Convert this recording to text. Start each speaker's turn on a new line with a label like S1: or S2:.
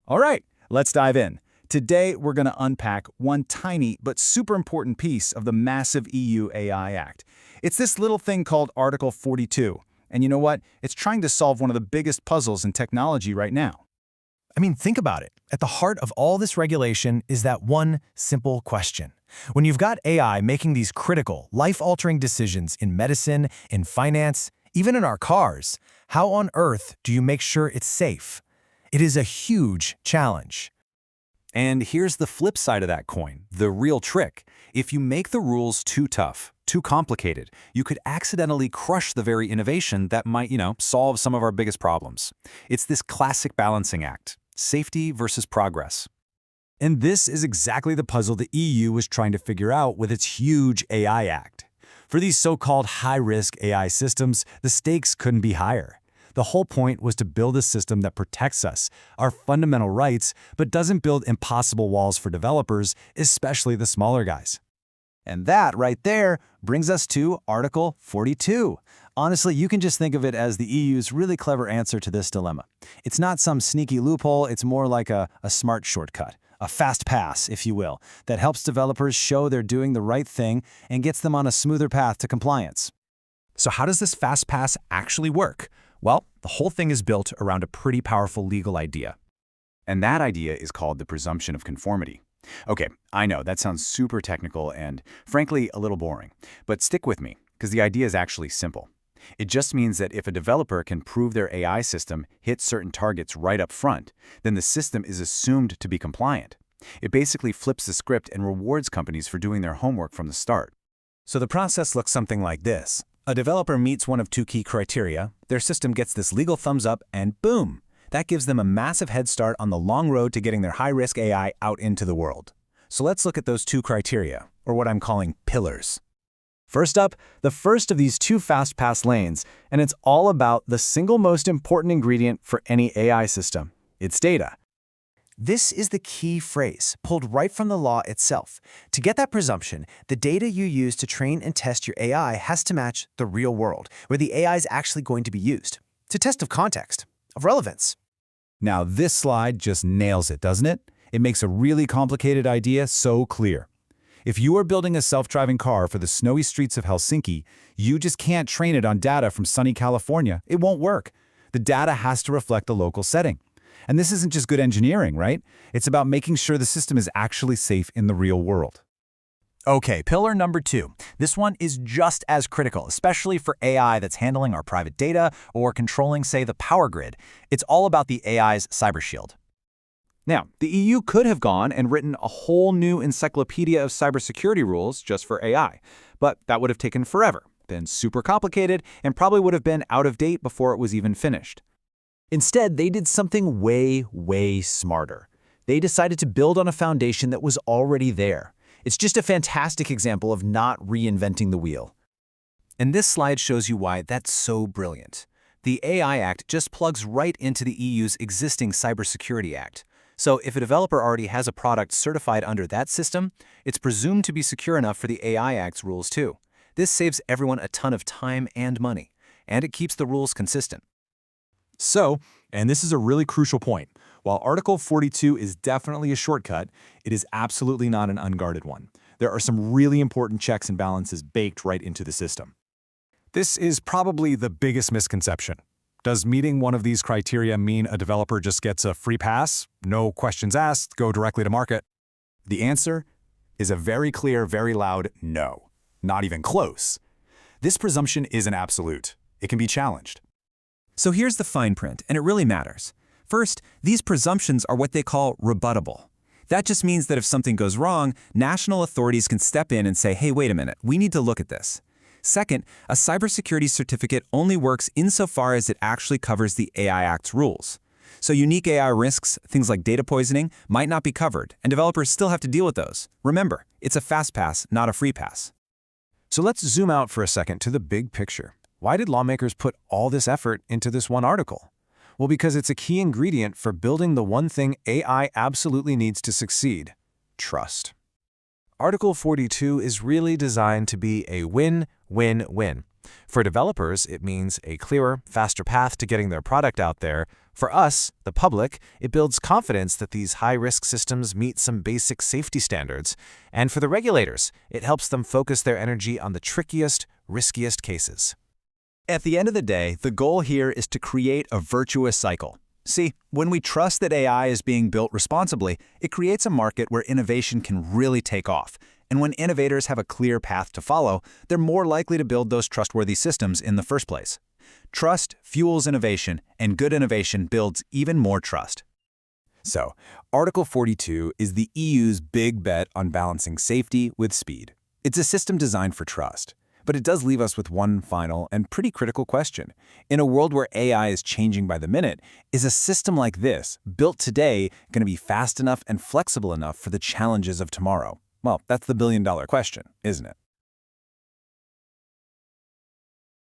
S1: All right, let's dive in. Today, we're going to unpack one tiny but super important piece of the massive EU AI Act. It's this little thing called Article 42. And you know what? It's trying to solve one of the biggest puzzles in technology right now.
S2: I mean, think about it. At the heart of all this regulation is that one simple question. When you've got AI making these critical, life-altering decisions in medicine, in finance, even in our cars, how on earth do you make sure it's safe? It is a huge challenge.
S3: And here's the flip side of that coin, the real trick. If you make the rules too tough, too complicated, you could accidentally crush the very innovation that might, solve some of our biggest problems. It's this classic balancing act, safety versus progress.
S1: And this is exactly the puzzle the EU was trying to figure out with its huge AI Act. For these so-called high-risk AI systems, the stakes couldn't be higher. The whole point was to build a system that protects us, our fundamental rights, but doesn't build impossible walls for developers, especially the smaller guys.
S4: And that right there brings us to Article 42. Honestly, you can just think of it as the EU's really clever answer to this dilemma. It's not some sneaky loophole, it's more like a smart shortcut, a fast pass, if you will, that helps developers show they're doing the right thing and gets them on a smoother path to compliance.
S2: So how does this fast pass actually work? Well, the whole thing is built around a pretty powerful legal idea.
S3: And that idea is called the presumption of conformity. Okay, I know that sounds super technical and, frankly, a little boring. But stick with me, because the idea is actually simple. It just means that if a developer can prove their AI system hits certain targets right up front, then the system is assumed to be compliant. It basically flips the script and rewards companies for doing their homework from the start.
S2: So the process looks something like this. A developer meets one of two key criteria, their system gets this legal thumbs up, and boom! That gives them a massive head start on the long road to getting their high-risk AI out into the world. So let's look at those two criteria, or what I'm calling pillars.
S4: First up, the first of these two fast pass lanes, and it's all about the single most important ingredient for any AI system. It's data.
S2: This is the key phrase, pulled right from the law itself. To get that presumption, the data you use to train and test your AI has to match the real world, where the AI is actually going to be used. It's a test of context, of relevance.
S1: Now, this slide just nails it, doesn't it? It makes a really complicated idea so clear. If you are building a self-driving car for the snowy streets of Helsinki, you just can't train it on data from sunny California. It won't work. The data has to reflect the local setting. And this isn't just good engineering, right? It's about making sure the system is actually safe in the real world.
S4: Okay, pillar number 2. This one is just as critical, especially for AI that's handling our private data or controlling, say, the power grid. It's all about the AI's cyber shield.
S3: Now, the EU could have gone and written a whole new encyclopedia of cybersecurity rules just for AI, but that would have taken forever, been super complicated, and probably would have been out of date before it was even finished.
S4: Instead, they did something way smarter. They decided to build on a foundation that was already there. It's just a fantastic example of not reinventing the wheel.
S2: And this slide shows you why that's so brilliant. The AI Act just plugs right into the EU's existing Cybersecurity Act. So if a developer already has a product certified under that system, it's presumed to be secure enough for the AI Act's rules too. This saves everyone a ton of time and money, and it keeps the rules consistent.
S1: So, and this is a really crucial point, while Article 42 is definitely a shortcut, it is absolutely not an unguarded one. There are some really important checks and balances baked right into the system. This is probably the biggest misconception. Does meeting one of these criteria mean a developer just gets a free pass? No questions asked, go directly to market? The answer is a very clear, very loud no. Not even close. This presumption isn't absolute. It can be challenged.
S2: So here's the fine print, and it really matters. First, these presumptions are what they call rebuttable. That just means that if something goes wrong, national authorities can step in and say, hey, wait a minute, we need to look at this. Second, a cybersecurity certificate only works insofar as it actually covers the AI Act's rules. So unique AI risks, things like data poisoning, might not be covered, and developers still have to deal with those. Remember, it's a fast pass, not a free pass.
S1: So let's zoom out for a second to the big picture. Why did lawmakers put all this effort into this one article? Well, because it's a key ingredient for building the one thing AI absolutely needs to succeed: trust. Article 42 is really designed to be a win-win-win. For developers, it means a clearer, faster path to getting their product out there.
S4: For us, the public, it builds confidence that these high-risk systems meet some basic safety standards. And for the regulators, it helps them focus their energy on the trickiest, riskiest cases.
S2: At the end of the day, the goal here is to create a virtuous cycle. See, when we trust that AI is being built responsibly, it creates a market where innovation can really take off. And when innovators have a clear path to follow, they're more likely to build those trustworthy systems in the first place. Trust fuels innovation, and good innovation builds even more trust.
S1: So, Article 42 is the EU's big bet on balancing safety with speed. It's a system designed for trust. But it does leave us with one final and pretty critical question. In a world where AI is changing by the minute, is a system like this, built today, going to be fast enough and flexible enough for the challenges of tomorrow? Well, that's the billion-dollar question, isn't it?